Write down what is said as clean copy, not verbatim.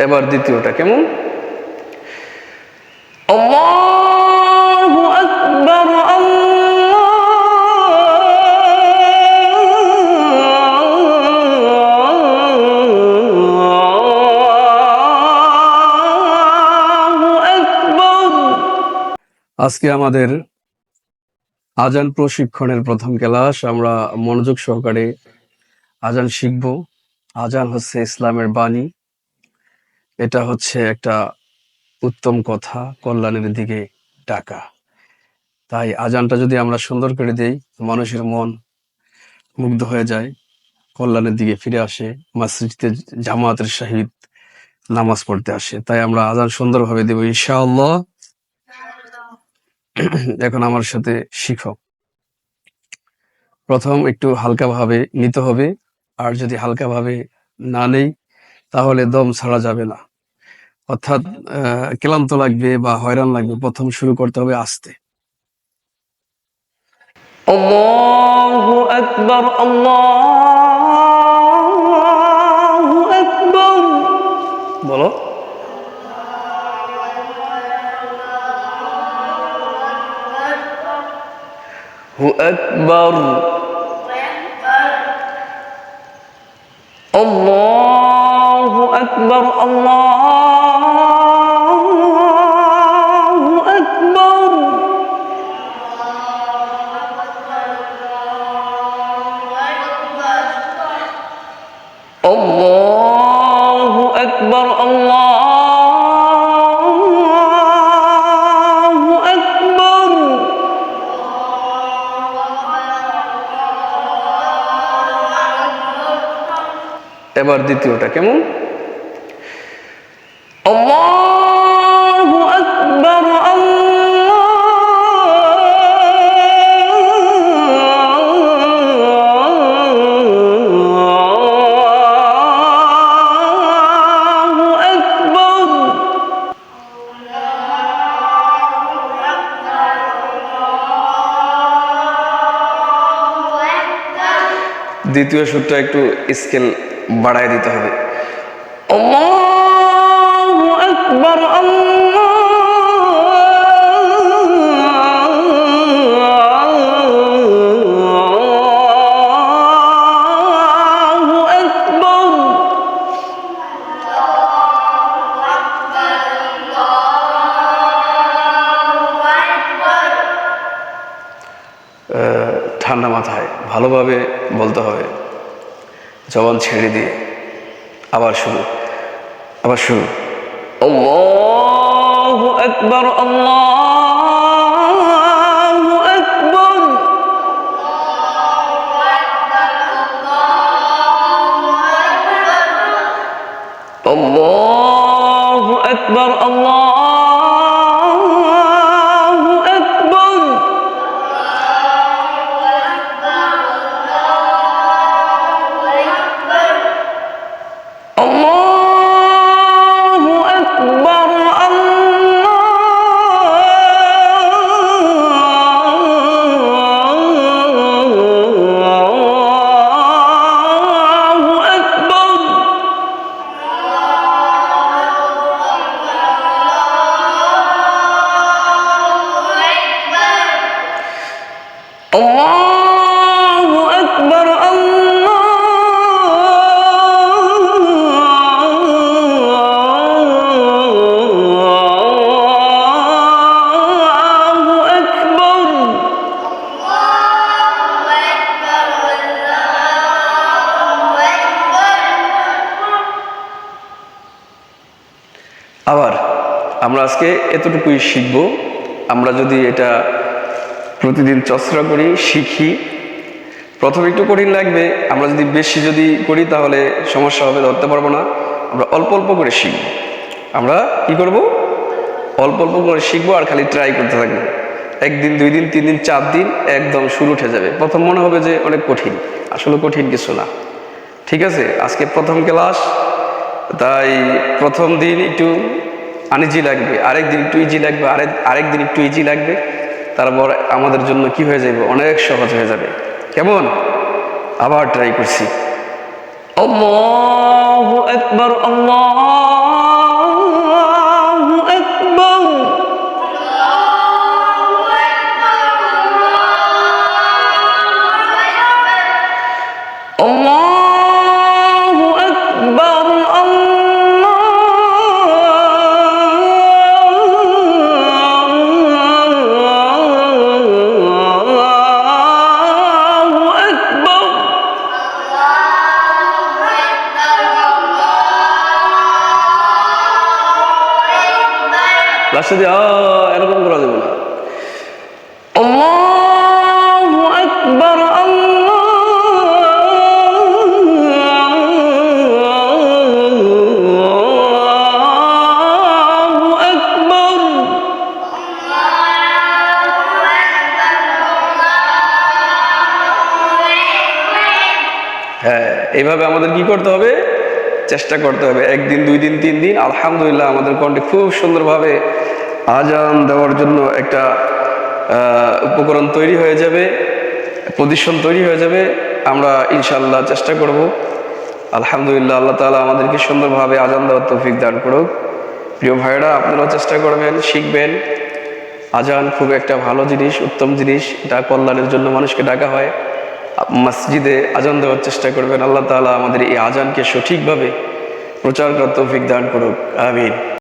এবার দ্বিতীয়টা কেমন? আল্লাহু আকবার, আল্লাহু আকবার। আজকে আমাদের আজান প্রশিক্ষণের প্রথম ক্লাস। আমরা মনোযোগ সহকারে আজান শিখব। আজান হচ্ছে ইসলামের বাণী। এটা হচ্ছে একটা উত্তম কথা, কল্যাণের দিকে ডাকা। তাই আজানটা যদি আমরা সুন্দর করে দেই, মানুষের মন মুগ্ধ হয়ে যায়, কল্যাণের দিকে ফিরে আসে, মসজিদে জামাতের সহিত নামাজ পড়তে আসে। তাই আমরা আজান সুন্দরভাবে দেব ইনশাআল্লাহ। এখন আমার সাথে শিখো। প্রথম একটু হালকাভাবে নিতে হবে, আর যদি হালকাভাবে না নেই তাহলে দম ছাড়া যাবে না, অর্থাৎ ক্লান্ত লাগবে বা হয়রান লাগবে। প্রথম শুরু করতে হবে আস্তে। আল্লাহু আকবার, আল্লাহু আকবার। বলো। হু আকবার, আল্লাহু আকবার, আল্লাহু আকবার। আল্লাহু আকবার, আল্লাহু আকবার। এবার দ্বিতীয়টা কেমন? আল্লাহু আকবার, আল্লাহু আকবার। দ্বিতীয় সুরটা একটু স্কেল বাড়ায় দিতে হবে। আল্লাহু আকবার, আল্লাহু আকবার। ঠান্ডা মাথায় ভালোভাবে বলতে হবে, জবান ছেড়ে দিয়ে। আবার শুরু। আল্লাহু আকবার, আল্লাহু আকবার। আল্লাহু আকবার, আল্লাহু আকবার। আল্লাহু আকবার, আল্লাহু আকবার। আল্লাহু আকবার, আল্লাহু আকবার। আবার আমরা আজকে এতটুকুই শিখব। আমরা যদি এটা প্রতিদিন চর্চা করি, শিখি, প্রথমে একটু কঠিন লাগবে। আমরা যদি বেশি করি তাহলে সমস্যা হবে, ধরতে পারবো না। আমরা অল্প অল্প করে শিখব। আমরা কি করব? অল্প অল্প করে শিখবো আর খালি ট্রাই করতে থাকবো। একদিন, 2 দিন, 3 দিন, 4 দিন একদম সুর উঠে যাবে। প্রথম মনে হবে যে অনেক কঠিন, আসলে কঠিন কিছু না। ঠিক আছে, আজকে প্রথম ক্লাস, তাই প্রথম দিন একটু আনইজি লাগবে, আরেক দিন একটু ইজি লাগবে, আরেক দিন একটু ইজি লাগবে। তারপর আমাদের জন্য কি হয়ে যাবে? অনেক সহজ হয়ে যাবে। কেমন? আবার ট্রাই করছি। আল্লাহু আকবার, আল্লাহ লাস্টে দিয়ে এরকম করা যাবে না। আল্লাহু আকবার, আল্লাহু আকবার। হ্যাঁ, এইভাবে আমাদের কি করতে হবে? চেষ্টা করতে হবে। একদিন, 2 দিন, 3 দিন, আলহামদুলিল্লাহ আমাদের কণ্ঠে খুব সুন্দরভাবে আজান দেওয়ার জন্য একটা উপকরণ তৈরি হয়ে যাবে, পজিশন তৈরি হয়ে যাবে। আমরা ইনশাআল্লাহ চেষ্টা করব। আলহামদুলিল্লাহ, আল্লাহ তাআলা আমাদেরকে সুন্দরভাবে আজান দেওয়ার তৌফিক দান করুক। প্রিয় ভাইরা, আপনারাও চেষ্টা করবেন, শিখবেন। আজান খুব একটা ভালো জিনিস, উত্তম জিনিস। এটা কল্যাণের জন্য মানুষকে ডাকা হয়। মসজিদে আজান দেওয়ার চেষ্টা করবেন। আল্লাহ তাআলা আমাদের এই আজানকে সঠিকভাবে প্রচার করার তৌফিক দান করুক। আমিন।